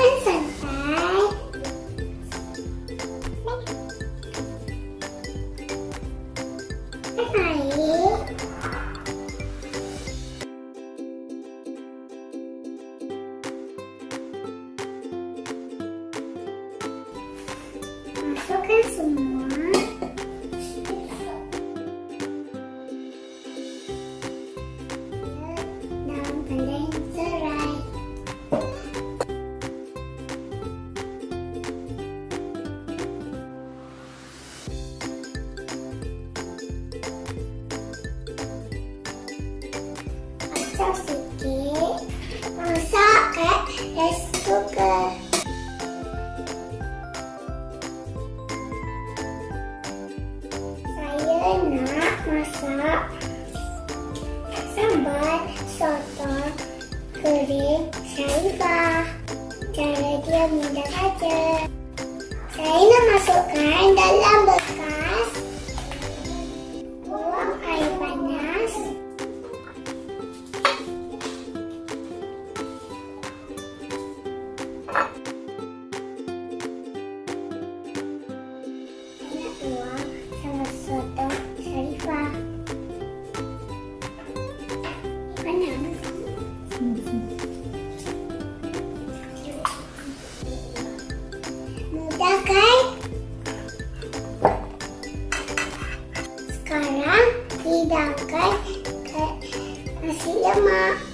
Masukkan santai. Dan air. Masukkan semua. Dalam kaleng serai. Masak sikit. Masak kat rice cooker. Saya nak masak sambal sotong kering Sharifah. Cara dia mudah saja. Saya nak masukkan dalam bekas. Buang air panas. Saya nak tuang sambal sotong Sharifah. Panas. Mudah kan? Sekarang hidangkan ke nasi lemak.